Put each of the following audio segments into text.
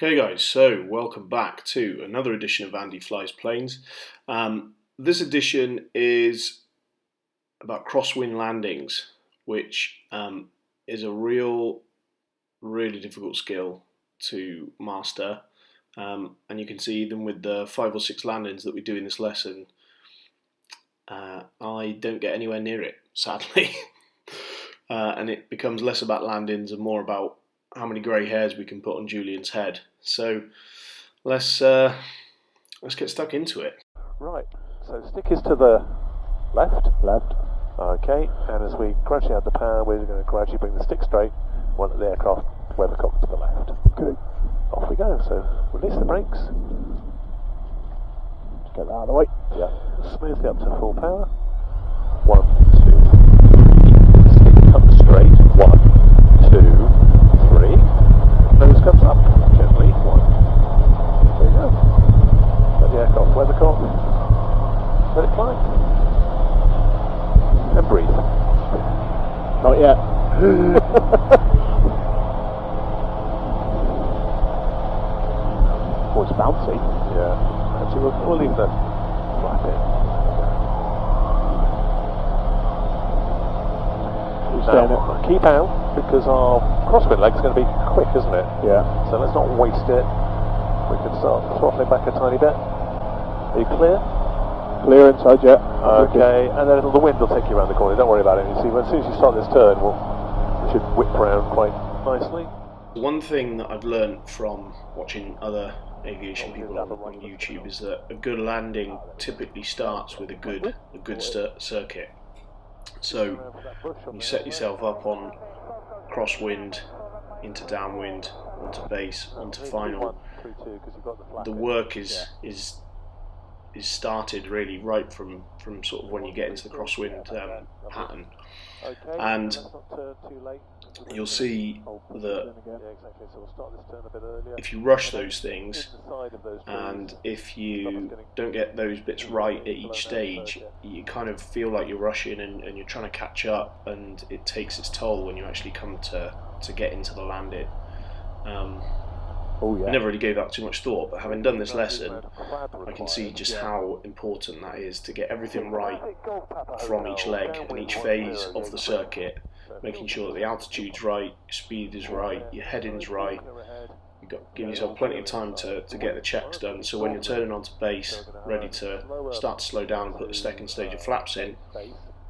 Okay guys, so welcome back to another edition of Andy Flies Planes. This edition is about crosswind landings, which is a really difficult skill to master. And you can see even with the 5 or 6 landings that we do in this lesson, I don't get anywhere near it, sadly. And it becomes less about landings and more about how many grey hairs we can put on Julian's head. So let's get stuck into it. Right, so stick is to the left. Okay, and as we gradually add the power, we're going to gradually bring the stick straight, one at the aircraft weathercock to the left. Okay, off we go. So release the brakes. Just get that out of the way. Yeah, smoothly up to full power. 1, 2, 3. Stick comes straight. 1, 2, 3. Nose comes up gently. 1. There you go. Let the aircraft weathercock. Let it fly. And breathe. Not yet. Oh, it's bouncy. Yeah. Actually, we'll leave the flap in. Now, keep out, because our crosswind leg's going to be quick, isn't it? Yeah. So let's not waste it. We can start throttling back a tiny bit. Are you clear? Clear inside, yeah. Okay, and then the wind will take you around the corner. Don't worry about it. You see, as soon as you start this turn, we should whip around quite nicely. One thing that I've learned from watching other aviation people on YouTube is that a good landing typically starts with a good circuit. So you set yourself up on crosswind, into downwind, onto base, onto final. The work is started really right from sort of when you get into the crosswind pattern, and you'll see that if you rush those things and if you don't get those bits right at each stage, you kind of feel like you're rushing and you're trying to catch up, and it takes its toll when you actually come to get into the landing. I never really gave that too much thought, but having done this lesson, I can see just how important that is to get everything right from each leg and each phase of the circuit, making sure that the altitude's right, your speed is right, your heading's right. You've got to give yourself plenty of time to get the checks done, so when you're turning onto base, ready to start to slow down and put the second stage of flaps in,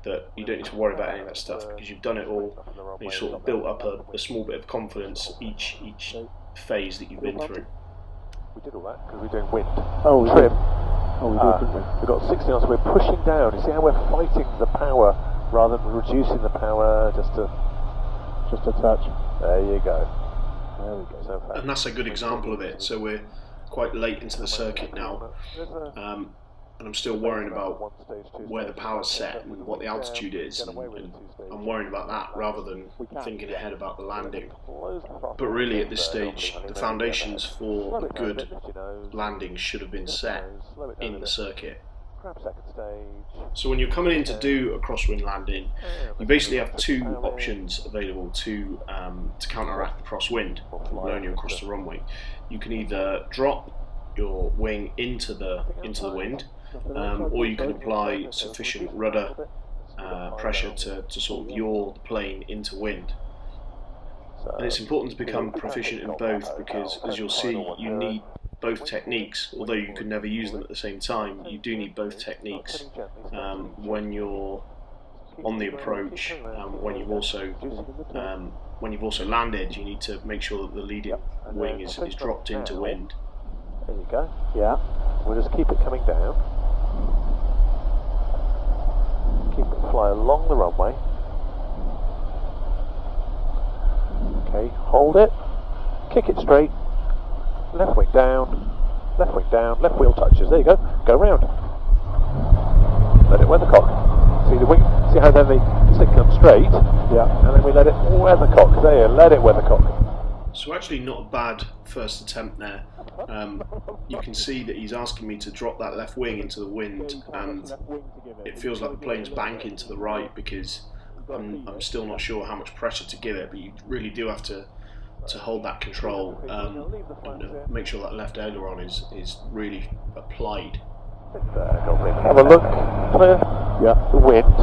that you don't need to worry about any of that stuff, because you've done it all and you've sort of built up a small bit of confidence each phase that you've been through. We did all that because we're doing wind. Oh, trim. Oh, we did, didn't we? We've got 60 knots, so we're pushing down. You see how we're fighting the power rather than reducing the power, just a touch. There you go. There we go. So and that's a good example of it. So we're quite late into the circuit now, and I'm still worrying about where the power's set and what the altitude is, and I'm worrying about that rather than thinking ahead about the landing. But really at this stage, the foundations for a good landing should have been set in the circuit. So when you're coming in to do a crosswind landing, you basically have 2 options available to counteract the crosswind from blowing you across the runway. You can either drop your wing into the wind, or you can apply sufficient rudder pressure to sort of yaw the plane into wind. And it's important to become proficient in both, because as you'll see, you need both techniques. Although you could never use them at the same time, you do need both techniques when you're on the approach. When you've also landed, you need to make sure that the leading wing is dropped into wind. There you go. Yeah. We'll just keep it coming down. Keep it fly along the runway. Okay, hold it. Kick it straight. Left wing down. Left wing down. Left wheel touches. There you go. Go round. Let it weathercock. See the wing? See how then the stick comes straight? Yeah. And then we let it weathercock. There you let it weathercock. So actually not a bad first attempt there. You can see that he's asking me to drop that left wing into the wind, and it feels like the plane's banking to the right, because I'm still not sure how much pressure to give it, but you really do have to to hold that control, and make sure that left aileron is really applied. Have a look, clear. Yeah. The wind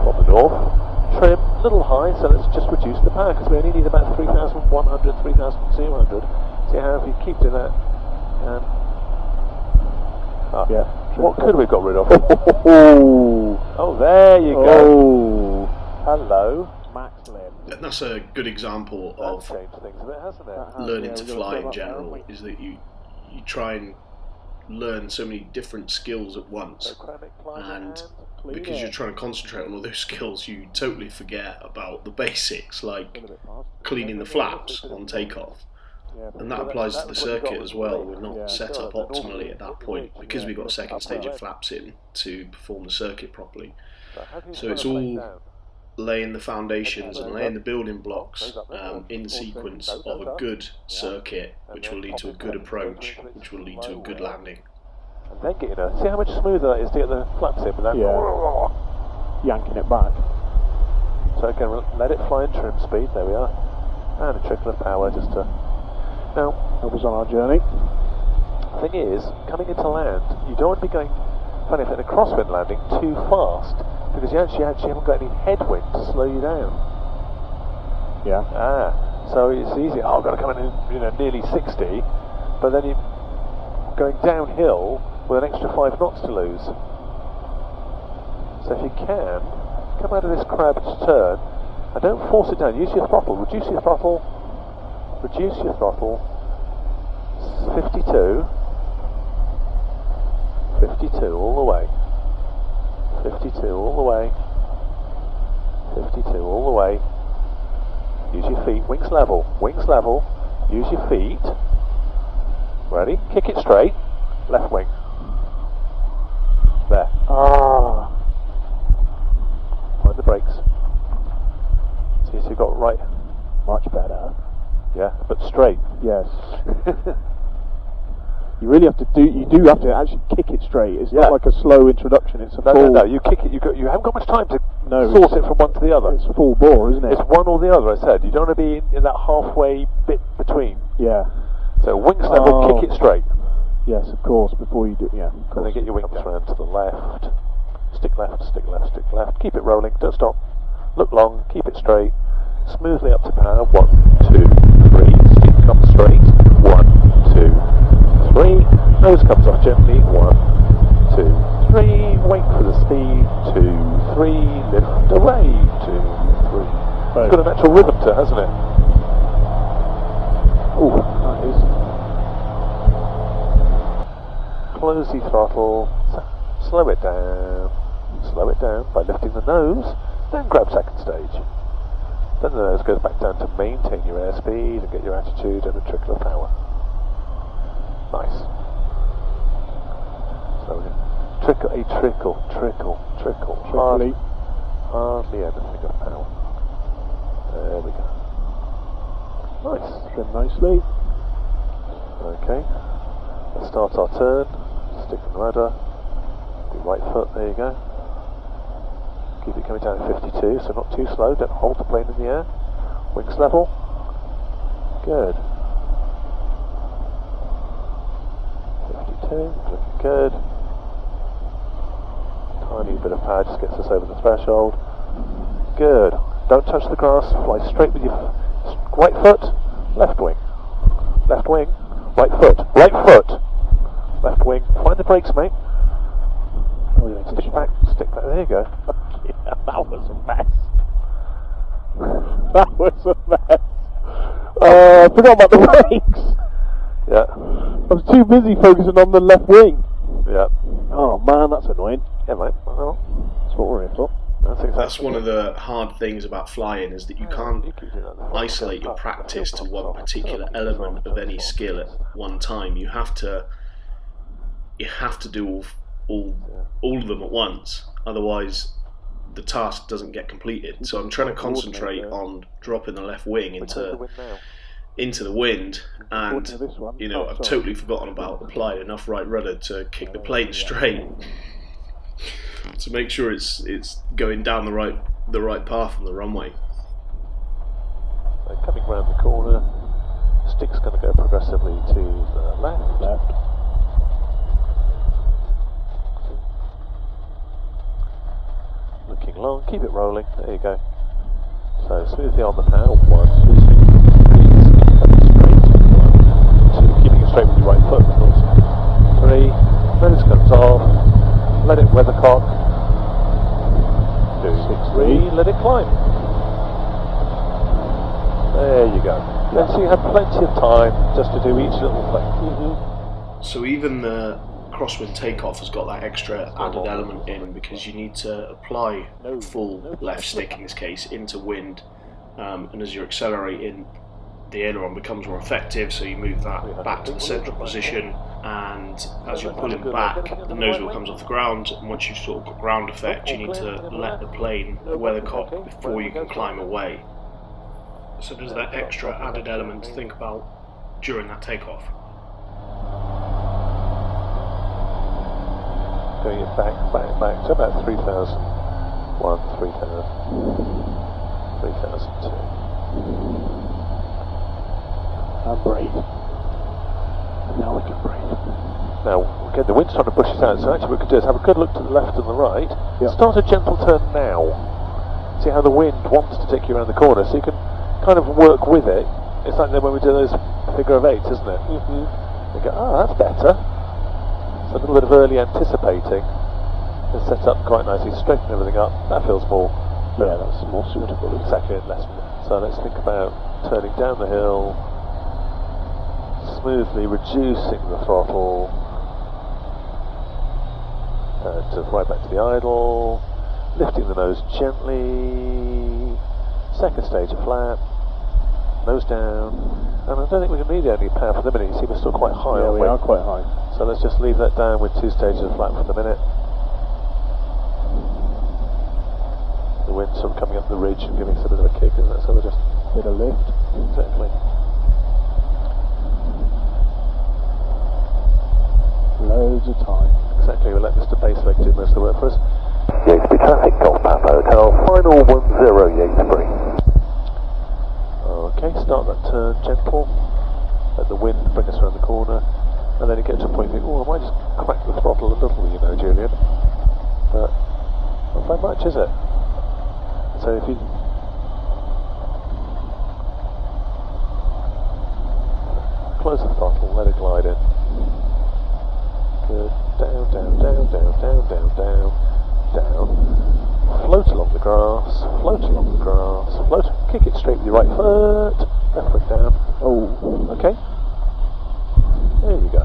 from the north. Trim a little high, so let's just reduce the power because we only need about 3,100, 3,200. See how if you keep doing that. Yeah. What could we have got rid of? Oh, there you go. Hello, Max Lim. And that's a good example of changed things a bit, hasn't it? learning to fly in general. Is that you try and learn so many different skills at once, and because you're trying to concentrate on all those skills, you totally forget about the basics, like cleaning the flaps on takeoff. And that applies to the circuit as well. We're not set up optimally at that point because we've got a second stage of flaps in to perform the circuit properly. So it's all laying the foundations and laying the building blocks in sequence of a good circuit, which will lead to a good approach, which will lead to a good landing. And then getting see how much smoother that is to get the flaps in without yanking it back. So again, let it fly in trim speed. There we are, and a trickle of power just to. Now, help us on our journey. The thing is, coming into land, you don't want to be going, funny enough, in a crosswind landing too fast, because you actually haven't got any headwind to slow you down. Yeah. So it's easy. Oh, I've got to come in, nearly 60, but then you're going downhill with an extra 5 knots to lose. So if you can, come out of this crabbed turn, and don't force it down. Use your throttle. Reduce your throttle. Reduce your throttle. 52. 52 all the way. 52 all the way. 52 all the way. Use your feet. Wings level. Wings level. Use your feet. Ready? Kick it straight. Left wing. There. Find the brakes. See if you've got right. Much better. Yeah, but straight. Yes. You really have to you do have to actually kick it straight. It's not like a slow introduction. It's a full. No. You kick it. You haven't got much time to source it from one to the other. It's full bore, isn't it? It's one or the other. I said you don't want to be in that halfway bit between. Yeah. So wings level, kick it straight. Yes, of course. Before you do, yeah. And then get your wings round to the left. Stick left. Stick left. Stick left. Keep it rolling. Don't stop. Look long. Keep it straight. Smoothly up to power. 1, 2, 3. Stick comes straight. 1, 2, 3. Nose comes off gently. 1, 2, 3. Wait for the speed. 2, 3. Lift away. 2, 3. It's got a natural rhythm to it, hasn't it? Oh, that is. Close the throttle. Slow it down. Slow it down by lifting the nose. Then grab second stage. Then the nose goes back down to maintain your airspeed and get your attitude and a trickle of power. Nice. So trickle. Hardly anything of power. There we go. Nice. Trim nicely. Okay. Let's start our turn. Stick on the rudder. Do right foot. There you go. Keep it coming down at 52, so not too slow. Don't hold the plane in the air. Wings level. Good. 52, looking good. Tiny bit of power just gets us over the threshold. Good. Don't touch the grass. Fly straight with your right foot. Left wing. Left wing. Right foot. Right foot. Left wing. Find the brakes, mate. Stick back. Stick back. There you go. Yeah, that was a mess. That was a mess. I forgot about the brakes. Yeah. I was too busy focusing on the left wing. Yeah. Oh man, that's annoying. Yeah, mate. Well, that's what we're here for. That's one of the hard things about flying, is that you can't isolate your practice to one particular element of any skill at one time. You have to do all of them at once, otherwise the task doesn't get completed. So I'm trying to concentrate on dropping the left wing into the wind, and I've totally forgotten about applying enough right rudder to kick the plane straight to make sure it's going down the right path on the runway. So coming round the corner, stick's going to go progressively to the left. Looking long, keep it rolling, there you go. So smoothly on the power, 1, 2, 3, keeping it straight with your right foot, of course. 3, then it comes off, let it weathercock. 2, 3, let it climb. There you go. And so you have plenty of time just to do each little thing. So even the crosswind takeoff has got that extra added element in, because you need to apply full left stick in this case into wind, and as you're accelerating, the aileron becomes more effective, so you move that back to the central position, and as you're pulling back, the nose wheel comes off the ground, and once you've sort of got ground effect, you need to let the plane weathercock before you can climb away. So there's that extra added element to think about during that takeoff. Doing it back to about 3,000. 1, 3,000. 3,002. And breathe. And now we can breathe. Now, again, the wind's trying to push us out, so actually what we could do is have a good look to the left and the right. Yep. Start a gentle turn now. See how the wind wants to take you around the corner, so you can kind of work with it. It's like when we do those figure of 8s, isn't it? You go, oh, that's better. So a little bit of early anticipating and set up quite nicely, straighten everything up. That feels more. Yeah, that's more suitable. Exactly, and less. So let's think about turning down the hill, smoothly reducing the throttle to right back to the idle, lifting the nose gently. Second stage of flap, nose down, and I don't think we can need any power for the minute. You see we're still quite high. Yeah, we are quite high. So let's just leave that down with 2 stages of flap for the minute. The wind sort of coming up the ridge and giving us a bit of a kick, isn't it? So we're just bit of lift. Exactly. Loads of time. Exactly. We'll let Mr. Baseleg do most of the work for us. Yatesbury traffic, Golf Papa Hotel, final 10 Yatesbury. Okay, start that turn gentle. Let the wind bring us around the corner, and then you get to a point you think, oh, I might just crack the throttle a little, you know, Julian. But not very much, is it? So if you close the throttle, let it glide in. Good. Down, down, down, down, down, down, down, down. Float along the grass, float along the grass, float, kick it straight with your right foot, left foot down. Oh, okay. There you go.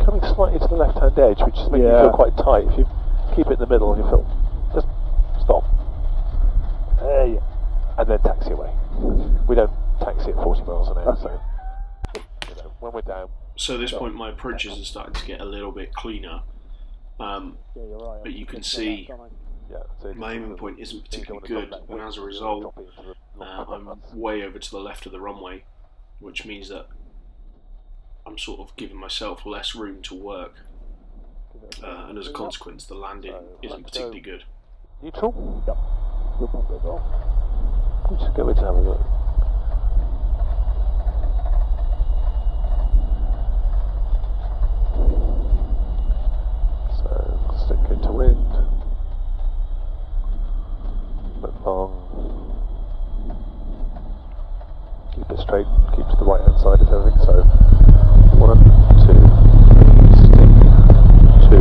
Coming slightly to the left-hand edge, which is making you feel quite tight. If you keep it in the middle, you feel, just stop. There you go. And then taxi away. We don't taxi at 40 miles an hour, so you know, when we're down. So at this point my approaches are starting to get a little bit cleaner, but you can see my aiming point isn't particularly good, and as a result I'm way over to the left of the runway, which means that I'm sort of giving myself less room to work, and as a consequence the landing isn't particularly good. Neutral? Yep. You'll probably go. Let's just go in to have a look. So, stick into wind. Look long. Keep it straight, keep to the right hand side of everything. So, 1, 2, stick, 2,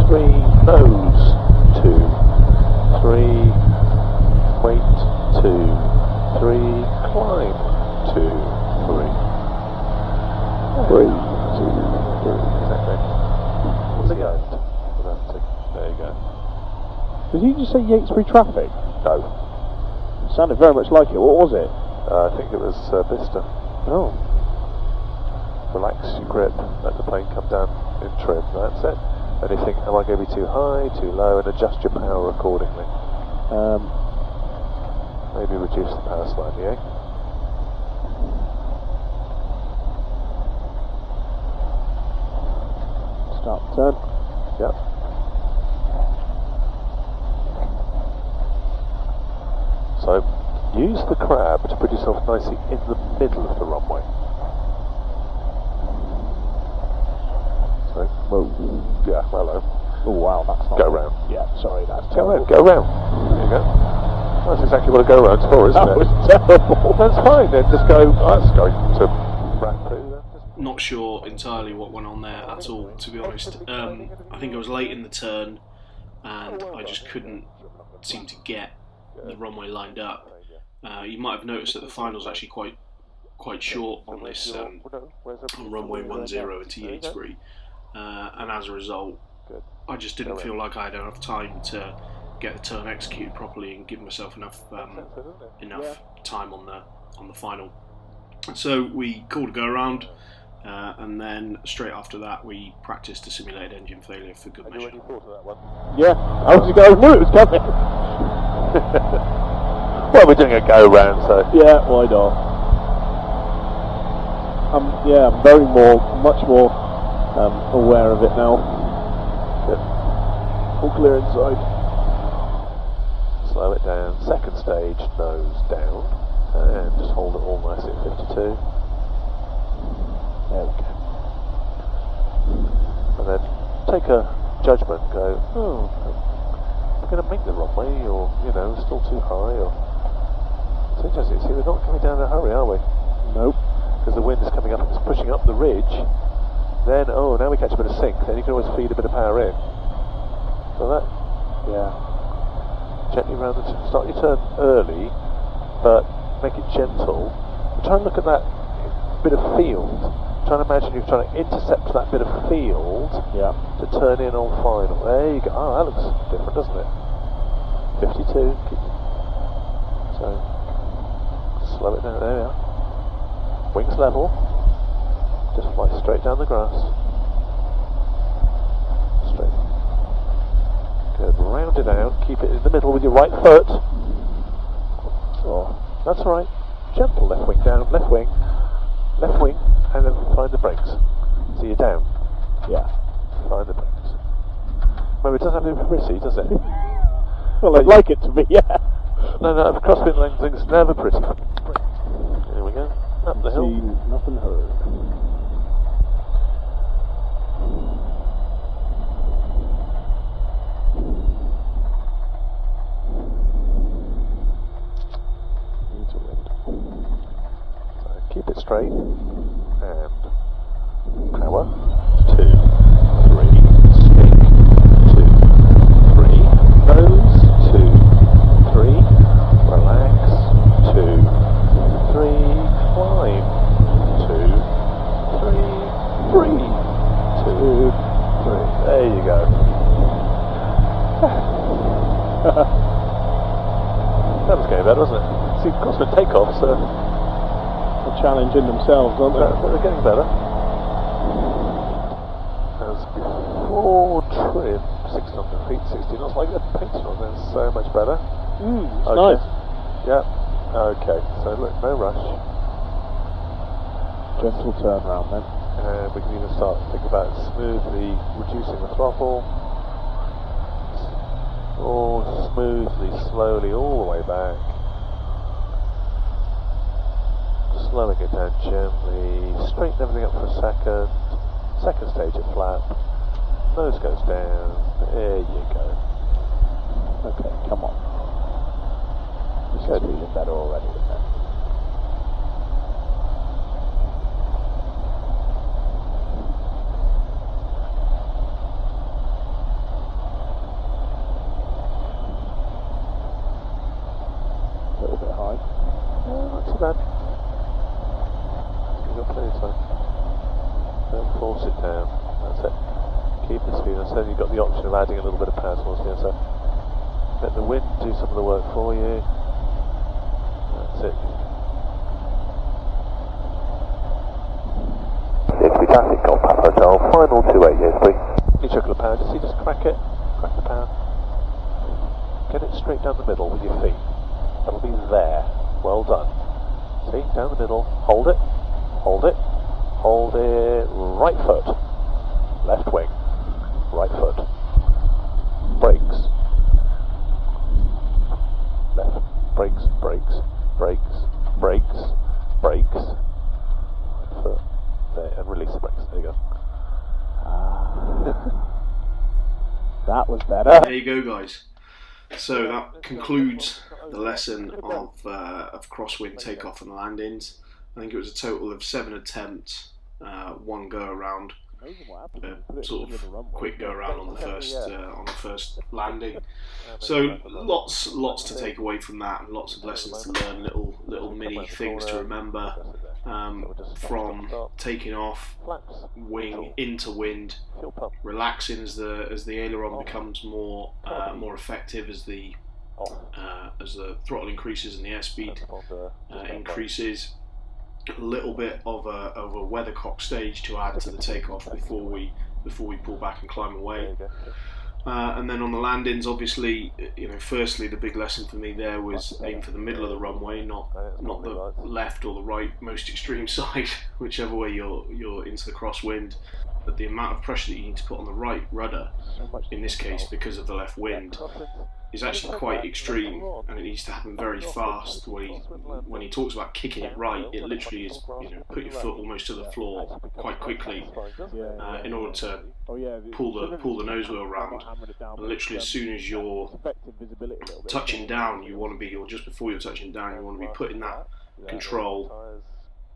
3, nose, 2, 3, wait, 2, 3, climb, 2, 3. Breathe, 2, 3. Exactly. What's the end? There you go. Did you just say Yatesbury traffic? No. Sounded very much like it. What was it? I think it was Bicester. Oh. Relax your grip, let the plane come down in trim, that's it. And you think, am I going to be too high, too low, and adjust your power accordingly. Maybe reduce the power slightly, eh? Start the turn. Yep. So use the crab to put yourself nicely in the middle of the runway. So, yeah, hello. Oh wow, that's not... Go round. Yeah, sorry, that's Go terrible. round, go round. There you go. That's exactly what a go round's for, isn't That it? was terrible. That's fine, then just go, that's going to wrap through then. Not sure entirely what went on there at all, to be honest. I think I was late in the turn and I just couldn't seem to get the runway lined up. You might have noticed that the final's actually quite short on this on runway 10 at TH3, and as a result I just didn't feel like I had enough time to get the turn executed properly and give myself enough time on the final. So we called a go around, and then straight after that we practiced a simulated engine failure for good measure. Yeah, I knew it was coming. Well, we're doing a go round, so Yeah, why not? I'm much more aware of it now. All clear inside. slow it down. Second stage, nose down, and just hold it all nicely at 52. There we go. And then take a judgment, go, oh, I'm going to make the runway, or, you know, still too high, or... It's interesting, see, we're not coming down in a hurry, are we? Nope. Because the wind is coming up, it's pushing up the ridge, then, oh, now we catch a bit of sink, then you can always feed a bit of power in. So that, yeah. Gently round the start your turn early, but make it gentle. And try and look at that bit of field. Try and imagine you're trying to intercept that bit of field to turn in on final. There you go. Oh, that looks different, doesn't it? 52. So, slow it down. There we are. Wings level. Just fly straight down the grass. Straight. Good. Round it out. Keep it in the middle with your right foot. Oh, that's right. Gentle left wing down. Left wing, and then find the brakes. So you're down. Yeah. Find the brakes. Remember, it doesn't have to be pretty, does it? Well, I'd like it to be, yeah. No, the crosswind landing's never pretty. Here we go. Up the hill. Seen, nothing heard. So keep it straight and power. 2, 3, stick. 2, 3, nose. 2, 3, relax. 2, 3, climb. 2, 3, breathe. 2, 3. There you go. That was getting better, wasn't it? See, crosswind takeoffs are A challenge in themselves, aren't they? they're getting better. As before trim, 600 feet, 60 knots, like the painting on there, so much better. It's Okay. nice. Yeah. Okay, so look, no rush. Gentle turn round then. And we can even start to think about smoothly reducing the throttle. Or smoothly, slowly, all the way back. Slowing it down gently. Straighten everything up for a second. Second stage at flap. Nose goes down. There you go. Okay, come on. This is feeling better already, isn't it? A little bit high. Not too bad. You've got plenty of time. Don't force it down. That's it. Keep the speed. And so you've got the option of adding a little bit of power towards the other. Let the wind do some of the work for you. That's it. It's fantastic. Golf Papa Hotel. Final 28 years, please. You chuckle the power. Just crack it. Crack the power. Get it straight down the middle with your feet. That'll be there. Well done. See, down the middle. Hold it. Hold it. Hold it. Right foot. Left wing. Right foot. Brakes. Left. Brakes. That was better. There you go, guys. So that concludes the lesson of crosswind takeoff and landings. I think it was a total of 7 attempts, 1 go around, sort of quick go around on the first landing. So lots to take away from that, and lots of lessons to learn, little mini things to remember, from taking off, wing into wind, relaxing as the aileron becomes more effective as the throttle increases and the airspeed increases. A little bit of a weathercock stage to add to the takeoff before we pull back and climb away. And then on the landings, obviously, firstly the big lesson for me there was aim for the middle of the runway, not the left or the right most extreme side, whichever way you're into the crosswind. But the amount of pressure that you need to put on the right rudder, in this case because of the left wind, is actually quite extreme, and it needs to happen very fast. When he talks about kicking it right, it literally is put your foot almost to the floor quite quickly in order to pull the nose wheel round. And literally as soon as you're touching down, or just before you're touching down, you want to be putting that control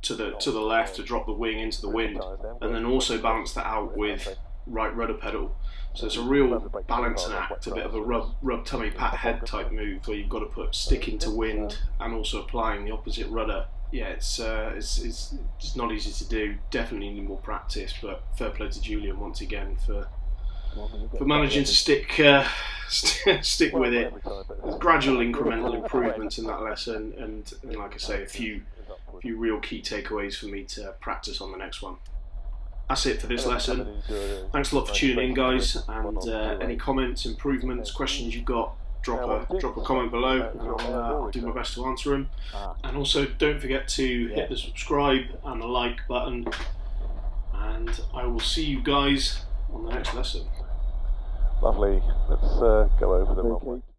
to the left to drop the wing into the wind, and then also balance that out with right rudder pedal. So it's a real balancing act, a bit of a rub tummy pat head type move where you've got to put stick into wind and also applying the opposite rudder. Yeah, it's not easy to do. Definitely need more practice, but fair play to Julian once again for managing to stick with it. There's gradual incremental improvements in that lesson, and like I say, a few real key takeaways for me to practice on the next one. That's it for this lesson. Thanks a lot for tuning in, guys, and any comments, improvements, questions you've got, drop a comment below, and I'll do my best to answer them. And also don't forget to hit the subscribe and the like button, and I will see you guys on the next lesson. Lovely. Let's go over the runway.